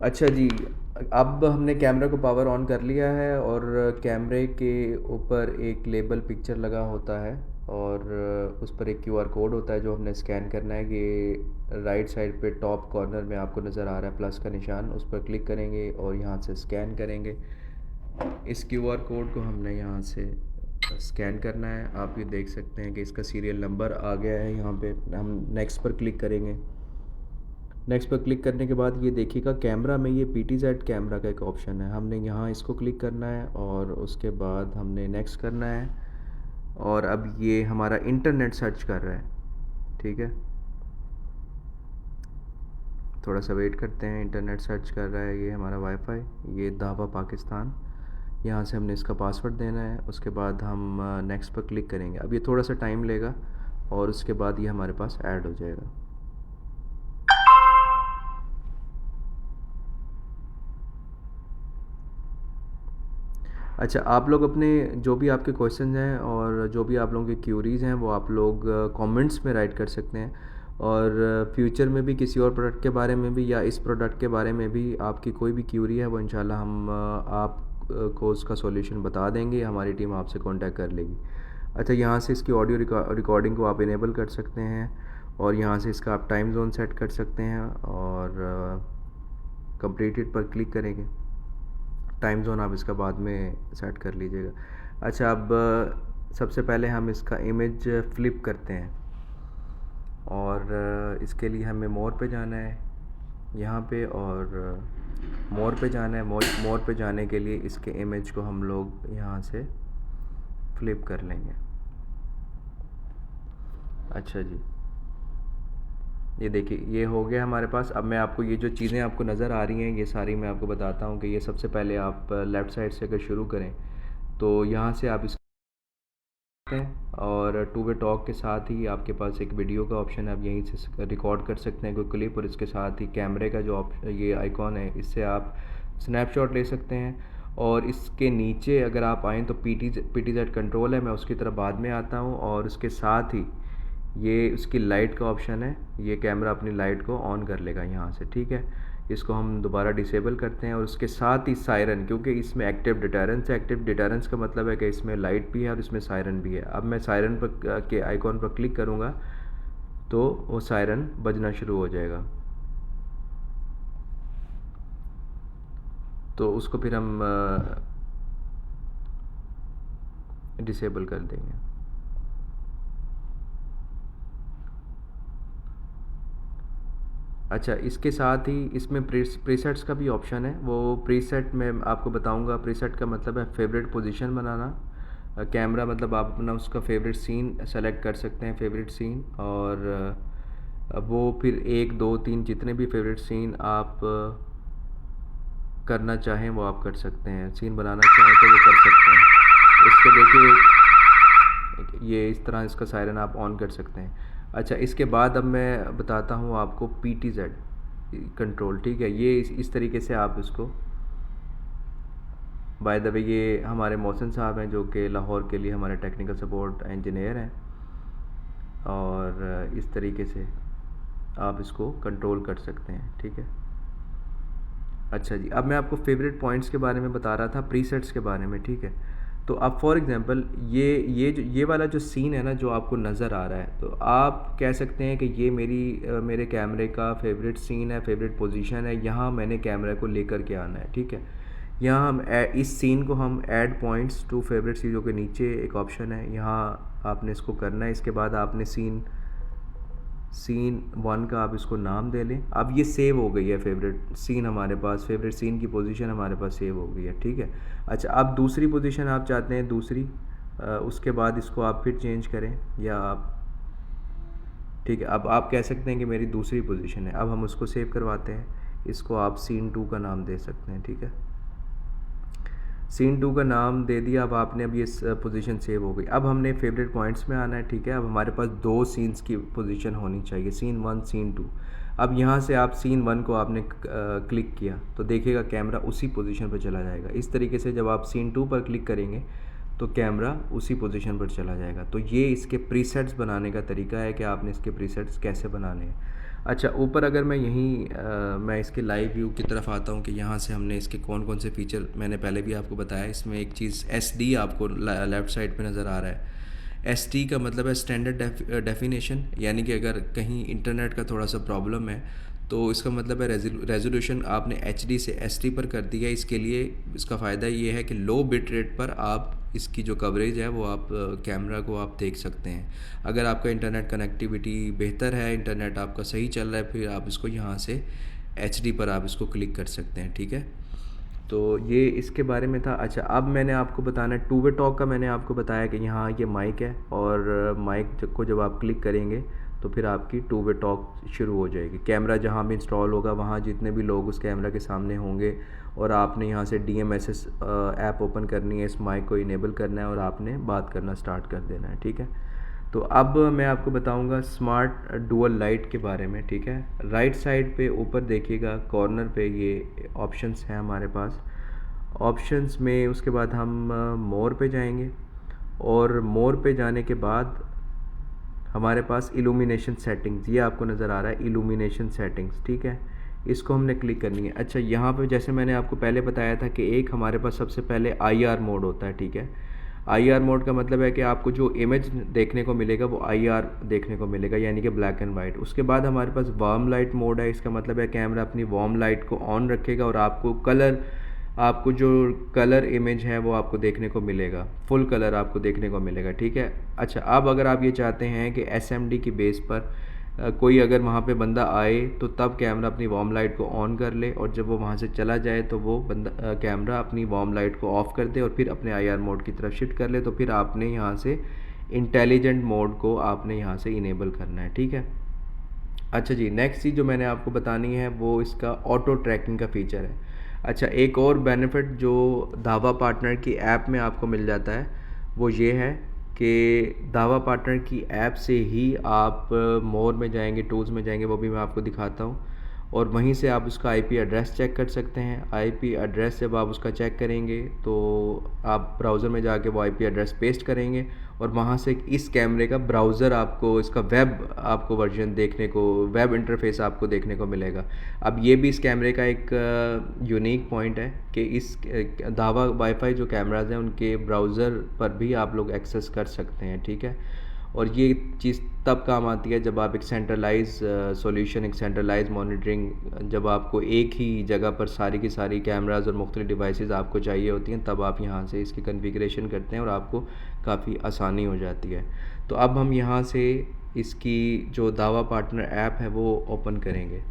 अच्छा जी, अब हमने कैमरा को पावर ऑन कर लिया है और कैमरे के ऊपर एक लेबल पिक्चर लगा होता है और उस पर एक क्यूआर कोड होता है जो हमने स्कैन करना है। ये राइट साइड पे टॉप कॉर्नर में आपको नज़र आ रहा है प्लस का निशान, उस पर क्लिक करेंगे और यहाँ से स्कैन करेंगे। इस क्यूआर कोड को हमने यहाँ से स्कैन करना है। आप ये देख सकते हैं कि इसका सीरियल नंबर आ गया है। यहाँ पे हम नेक्स्ट पर क्लिक करेंगे। नेक्स्ट पर क्लिक करने के बाद ये देखिएगा कैमरा में ये PTZ कैमरा का एक ऑप्शन है, हमने यहाँ इसको क्लिक करना है और उसके बाद हमने नेक्स्ट करना है। और अब ये हमारा इंटरनेट सर्च कर रहा है, ठीक है। थोड़ा सा वेट करते हैं, इंटरनेट सर्च कर रहा है। ये हमारा वाईफाई, ये दावा पाकिस्तान, यहाँ से हमने इसका पासवर्ड देना है। उसके बाद हम नेक्स्ट पर क्लिक करेंगे। अब ये थोड़ा सा टाइम लेगा और उसके बाद ये हमारे पास ऐड हो जाएगा। अच्छा, आप लोग अपने जो भी आपके क्वेश्चन हैं और जो भी आप लोगों की क्यूरीज़ हैं वो आप लोग कमेंट्स में राइट कर सकते हैं। और फ्यूचर में भी किसी और प्रोडक्ट के बारे में भी या इस प्रोडक्ट के बारे में भी आपकी कोई भी क्यूरी है वो इंशाल्लाह हम आप को उसका सॉल्यूशन बता देंगे, हमारी टीम आपसे कांटेक्ट कर लेगी। अच्छा, यहाँ से इसकी ऑडियो रिकॉर्डिंग को आप इनेबल कर सकते हैं और यहाँ से इसका आप टाइम जोन सेट कर सकते हैं और कंप्लीटेड पर क्लिक करेंगे। टाइम जोन आप इसका बाद में सेट कर लीजिएगा। अच्छा, अब सबसे पहले हम इसका इमेज फ्लिप करते हैं और इसके लिए हमें मोर पे जाना है यहाँ पे और मोर पे जाना है। मोर पे जाने के लिए इसके इमेज को हम लोग यहाँ से फ्लिप कर लेंगे। अच्छा जी, ये देखिए ये हो गया हमारे पास। अब मैं आपको ये जो चीज़ें आपको नज़र आ रही हैं ये सारी मैं आपको बताता हूँ कि ये सबसे पहले आप लेफ़्ट साइड से अगर शुरू करें तो यहाँ से आप इस हैं और टू वे टॉक के साथ ही आपके पास एक वीडियो का ऑप्शन है, आप यहीं से रिकॉर्ड कर सकते हैं कोई क्लिप। और इसके साथ ही कैमरे का जो ये आइकॉन है इससे आप स्नैपशॉट ले सकते हैं। और इसके नीचे अगर आप आएँ तो PTZ कंट्रोल है, मैं उसकी तरफ बाद में आता हूँ। और उसके साथ ही ये उसकी लाइट का ऑप्शन है, ये कैमरा अपनी लाइट को ऑन कर लेगा यहाँ से, ठीक है। इसको हम दोबारा डिसेबल करते हैं और उसके साथ ही सायरन, क्योंकि इसमें एक्टिव डिटरेंस है। एक्टिव डिटरेंस का मतलब है कि इसमें लाइट भी है और इसमें सायरन भी है। अब मैं सायरन पर के आइकॉन पर क्लिक करूँगा तो वो सायरन बजना शुरू हो जाएगा। तो उसको फिर हम डिसेबल कर देंगे। अच्छा, इसके साथ ही इसमें प्रीसेट्स का भी ऑप्शन है। वो प्रीसेट मैं आपको बताऊंगा। प्रीसेट का मतलब है फेवरेट पोजीशन बनाना। कैमरा मतलब आप अपना उसका फेवरेट सीन सेलेक्ट कर सकते हैं, फेवरेट सीन। और वो फिर एक दो तीन जितने भी फेवरेट सीन आप करना चाहें वो आप कर सकते हैं, सीन बनाना चाहें तो वो कर सकते हैं। इसको देखिए, ये इस तरह इसका सायरन आप ऑन कर सकते हैं। अच्छा, इसके बाद अब मैं बताता हूँ आपको PTZ कंट्रोल, ठीक है। ये इस तरीके से आप इसको, बाय द वे ये हमारे मोहसिन साहब हैं जो कि लाहौर के लिए हमारे टेक्निकल सपोर्ट इंजीनियर हैं। और इस तरीके से आप इसको कंट्रोल कर सकते हैं, ठीक है। अच्छा जी, अब मैं आपको फेवरेट पॉइंट्स के बारे में बता रहा था, प्रीसेट्स के बारे में, ठीक है। तो अब फॉर एग्जांपल ये वाला जो सीन है ना जो आपको नज़र आ रहा है, तो आप कह सकते हैं कि ये मेरे कैमरे का फेवरेट सीन है, फेवरेट पोजीशन है। यहाँ मैंने कैमरे को लेकर के आना है, ठीक है। यहाँ हम इस सीन को हम ऐड पॉइंट्स टू फेवरेट सीनों के नीचे एक ऑप्शन है, यहाँ आपने इसको करना है। इसके बाद आपने सीन 1 का आप इसको नाम दे लें। अब ये सेव हो गई है फेवरेट सीन हमारे पास, फेवरेट सीन की पोजीशन हमारे पास सेव हो गई है, ठीक है। अच्छा, अब दूसरी पोजीशन आप चाहते हैं दूसरी, उसके बाद इसको आप फिर चेंज करें या आप, ठीक है। अब आप कह सकते हैं कि मेरी दूसरी पोजीशन है। अब हम उसको सेव करवाते हैं, इसको आप सीन 2 का नाम दे सकते हैं, ठीक है। सीन 2 का नाम दे दिया। अब आपने अब ये पोजीशन सेव हो गई। अब हमने फेवरेट पॉइंट्स में आना है, ठीक है। अब हमारे पास दो सीन्स की पोजीशन होनी चाहिए, सीन 1 सीन 2। अब यहाँ से आप सीन 1 को आपने क्लिक किया तो देखिएगा कैमरा उसी पोजीशन पर चला जाएगा। इस तरीके से जब आप सीन 2 पर क्लिक करेंगे तो कैमरा उसी पोजीशन पर चला जाएगा। तो ये इसके प्रीसेट्स बनाने का तरीका है कि आपने इसके प्रीसेट्स कैसे बनाने हैं। अच्छा, ऊपर अगर मैं यहीं मैं इसके लाइव व्यू की तरफ आता हूँ कि यहाँ से हमने इसके कौन कौन से फ़ीचर, मैंने पहले भी आपको बताया, इसमें एक चीज़ SD आपको लेफ़्ट साइड पे नज़र आ रहा है। SD का मतलब है स्टैंडर्ड डेफिनेशन, यानी कि अगर कहीं इंटरनेट का थोड़ा सा प्रॉब्लम है तो इसका मतलब है रेजोल्यूशन आपने HD से SD पर कर दिया। इसके लिए इसका फ़ायदा ये है कि लो बिट रेट पर आप इसकी जो कवरेज है वो आप कैमरा को आप देख सकते हैं। अगर आपका इंटरनेट कनेक्टिविटी बेहतर है, इंटरनेट आपका सही चल रहा है, फिर आप इसको यहाँ से HD पर आप इसको क्लिक कर सकते हैं, ठीक है। तो ये इसके बारे में था। अच्छा, अब मैंने आपको बताना है टू वे टॉक का। मैंने आपको बताया कि यहाँ ये माइक है, और माइक को जब आप क्लिक करेंगे तो फिर आपकी टू वे टॉक शुरू हो जाएगी। कैमरा जहाँ भी इंस्टॉल होगा वहाँ जितने भी लोग उस कैमरा के सामने होंगे, और आपने यहाँ से DMSS ऐप ओपन करनी है, इस माइक को इनेबल करना है और आपने बात करना स्टार्ट कर देना है, ठीक है। तो अब मैं आपको बताऊंगा स्मार्ट डुअल लाइट के बारे में, ठीक है। राइट साइड पे ऊपर देखिएगा कॉर्नर पे ये ऑप्शंस हैं हमारे पास। ऑप्शंस में उसके बाद हम मोर पे जाएंगे, और मोर पे जाने के बाद हमारे पास इल्यूमिनेशन सेटिंग्स, ये आपको नज़र आ रहा है इल्यूमिनेशन सेटिंग्स, ठीक है। इसको हमने क्लिक करनी है। अच्छा, यहाँ पे जैसे मैंने आपको पहले बताया था कि एक हमारे पास सबसे पहले IR मोड होता है, ठीक है। IR मोड का मतलब है कि आपको जो इमेज देखने को मिलेगा वो IR देखने को मिलेगा, यानी कि ब्लैक एंड वाइट। उसके बाद हमारे पास वार्म लाइट मोड है। इसका मतलब है कैमरा अपनी वार्म लाइट को ऑन रखेगा और आपको जो कलर इमेज है वो आपको देखने को मिलेगा, फुल कलर आपको देखने को मिलेगा, ठीक है। अच्छा, अब अगर आप ये चाहते हैं कि SMD की बेस पर कोई अगर वहाँ पे बंदा आए तो तब कैमरा अपनी वार्म लाइट को ऑन कर ले, और जब वो वहाँ से चला जाए तो वो बंदा कैमरा अपनी वार्म लाइट को ऑफ़ कर दे और फिर अपने IR मोड की तरफ शिफ्ट कर ले, तो फिर आपने यहाँ से इंटेलिजेंट मोड को आपने यहाँ से इनेबल करना है, ठीक है। अच्छा जी, नेक्स्ट चीज़ जो मैंने आपको बतानी है वो इसका ऑटो ट्रैकिंग का फ़ीचर है। अच्छा, एक और बेनिफिट जो दावा पार्टनर की ऐप में आपको मिल जाता है वो ये है कि दावा पार्टनर की ऐप से ही आप मोर में जाएंगे, टूल्स में जाएंगे, वो भी मैं आपको दिखाता हूँ, और वहीं से आप उसका IP एड्रेस चेक कर सकते हैं। IP एड्रेस जब आप उसका चेक करेंगे तो आप ब्राउज़र में जाके वो IP एड्रेस पेस्ट करेंगे, और वहाँ से इस कैमरे का ब्राउज़र आपको, इसका वेब आपको वर्जन देखने को, वेब इंटरफेस आपको देखने को मिलेगा। अब ये भी इस कैमरे का एक यूनिक पॉइंट है कि इस दावा वाईफाई जो कैमराज़ हैं उनके ब्राउज़र पर भी आप लोग एक्सेस कर सकते हैं, ठीक है। और ये चीज़ तब काम आती है जब आप एक सेंट्रलाइज सॉल्यूशन, एक सेंट्रलाइज मॉनिटरिंग, जब आपको एक ही जगह पर सारी की सारी कैमराज और मुख्तलिफ डिवाइसेस आपको चाहिए होती हैं, तब आप यहाँ से इसकी कॉन्फ़िगरेशन करते हैं और आपको काफ़ी आसानी हो जाती है। तो अब हम यहाँ से इसकी जो दावा पार्टनर ऐप है वो ओपन करेंगे,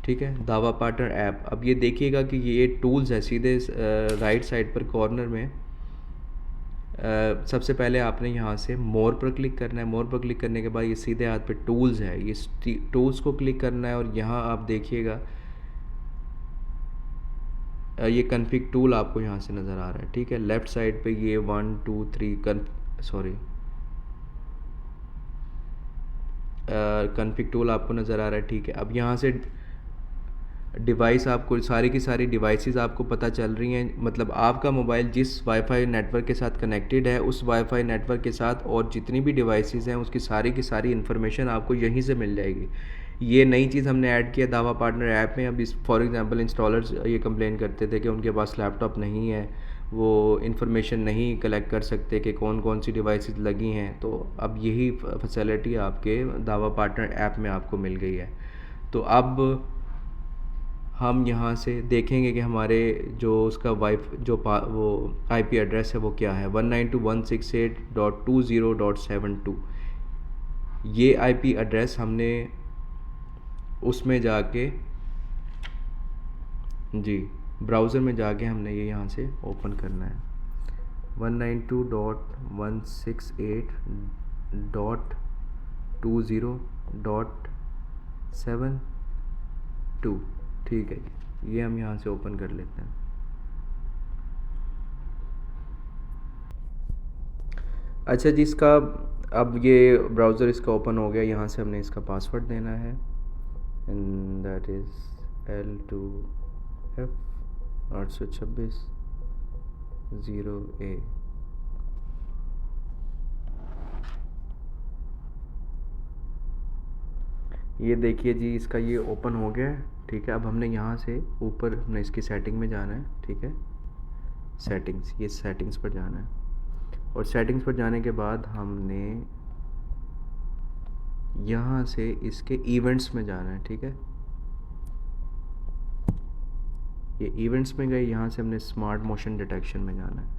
ठीक है। दावा पार्टनर ऐप, अब ये देखिएगा कि ये टूल्स है सीधे राइट साइड पर कॉर्नर में। सबसे पहले आपने यहाँ से मोर पर क्लिक करना है। मोर पर क्लिक करने के बाद ये सीधे हाथ पे टूल्स है, ये टूल्स को क्लिक करना है, और यहाँ आप देखिएगा ये कन्फिग टूल आपको यहाँ से नज़र आ रहा है, ठीक है। लेफ़्ट साइड पे ये 1 2 3 कन्फिग टूल आपको नज़र आ रहा है, ठीक है। अब यहाँ से डिवाइस, आपको सारी की सारी डिवाइसेस आपको पता चल रही हैं, मतलब आपका मोबाइल जिस वाईफाई नेटवर्क के साथ कनेक्टेड है उस वाईफाई नेटवर्क के साथ और जितनी भी डिवाइसेस हैं उसकी सारी की सारी इन्फॉर्मेशन आपको यहीं से मिल जाएगी। ये नई चीज़ हमने ऐड किया दावा पार्टनर ऐप में। अब इस फॉर एग्जांपल इंस्टॉलर्स ये कंप्लेन करते थे कि उनके पास लैपटॉप नहीं है, वो इन्फॉर्मेशन नहीं कलेक्ट कर सकते कि कौन कौन सी डिवाइसेस लगी हैं, तो अब यही फैसिलिटी आपके दावा पार्टनर ऐप में आपको मिल गई है। तो अब हम यहाँ से देखेंगे कि हमारे जो उसका वो IP एड्रेस है वो क्या है, 192.168.20.72। ये IP एड्रेस हमने उसमें जाके, जी, ब्राउज़र में जाके हमने ये यहाँ से ओपन करना है। 192.168.20.72, ठीक है। ये हम यहाँ से ओपन कर लेते हैं। अच्छा जी, इसका अब ये ब्राउज़र इसका ओपन हो गया। यहाँ से हमने इसका पासवर्ड देना है, and that is L2F 826.0A। ये देखिए जी, इसका ये ओपन हो गया है। ठीक है, अब हमने यहाँ से ऊपर हमने इसकी सेटिंग में जाना है। ठीक है, सेटिंग्स, ये सेटिंग्स पर जाना है और सेटिंग्स पर जाने के बाद हमने यहाँ से इसके इवेंट्स में जाना है। ठीक है, ये इवेंट्स में गए, यहाँ से हमने स्मार्ट मोशन डिटेक्शन में जाना है।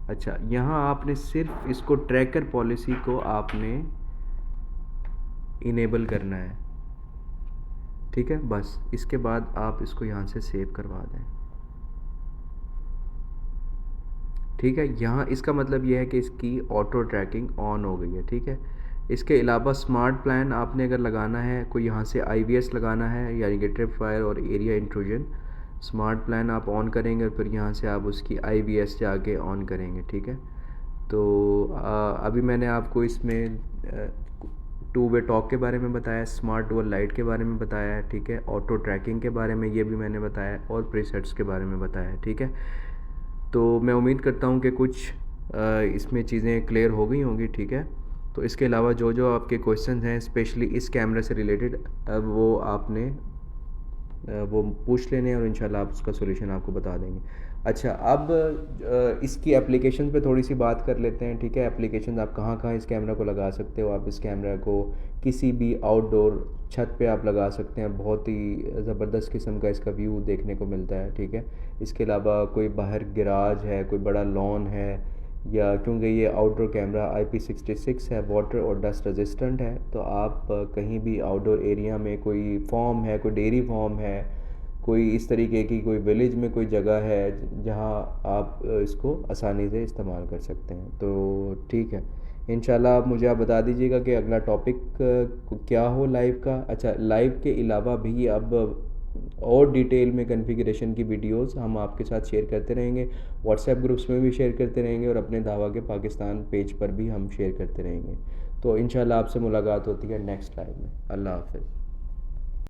अच्छा, यहाँ आपने सिर्फ इसको ट्रैकर पॉलिसी को आपने इनेबल करना है। ठीक है, बस इसके बाद आप इसको यहाँ से सेव करवा दें। ठीक है, यहाँ इसका मतलब ये है कि इसकी ऑटो ट्रैकिंग ऑन हो गई है। ठीक है, इसके अलावा स्मार्ट प्लान आपने अगर लगाना है, कोई यहाँ से IVS लगाना है यानी कि ट्रिप वायर और एरिया इंट्रूजन, स्मार्ट प्लान आप ऑन करेंगे और फिर यहाँ से आप उसकी IVS जाके ऑन करेंगे। ठीक है, तो अभी मैंने आपको इसमें टू वे टॉक के बारे में बताया, स्मार्ट डुअल लाइट के बारे में बताया है। ठीक है, ऑटो ट्रैकिंग के बारे में ये भी मैंने बताया और प्रीसेट्स के बारे में बताया है। ठीक है, तो मैं उम्मीद करता हूँ कि कुछ इसमें चीज़ें क्लियर हो गई होंगी। ठीक है, तो इसके अलावा जो जो आपके क्वेश्चंस हैं स्पेशली इस कैमरे से रिलेटेड, वो आपने वो पूछ लेने और इंशाल्लाह आप उसका सोल्यूशन आपको बता देंगे। अच्छा, अब इसकी एप्लीकेशन पे थोड़ी सी बात कर लेते हैं। ठीक है, एप्लीकेशन आप कहाँ कहाँ इस कैमरा को लगा सकते हो। आप इस कैमरा को किसी भी आउटडोर छत पे आप लगा सकते हैं, बहुत ही ज़बरदस्त किस्म का इसका व्यू देखने को मिलता है। ठीक है, इसके अलावा कोई बाहर गैराज है, कोई बड़ा लॉन है, या क्योंकि ये आउटडोर कैमरा IP66 है, वाटर और डस्ट रेजिस्टेंट है, तो आप कहीं भी आउटडोर एरिया में कोई फॉर्म है, कोई डेयरी फॉर्म है, कोई इस तरीके की कोई विलेज में कोई जगह है जहाँ आप इसको आसानी से इस्तेमाल कर सकते हैं। तो ठीक है, इंशाल्लाह आप बता दीजिएगा कि अगला टॉपिक क्या हो लाइव का। अच्छा, लाइव के अलावा भी अब और डिटेल में कॉन्फ़िगरेशन की वीडियोस हम आपके साथ शेयर करते रहेंगे, व्हाट्सएप ग्रुप्स में भी शेयर करते रहेंगे और अपने दावा के पाकिस्तान पेज पर भी हम शेयर करते रहेंगे। तो इंशाल्लाह आपसे मुलाकात होती है नेक्स्ट लाइव में। अल्लाह हाफ़िज़।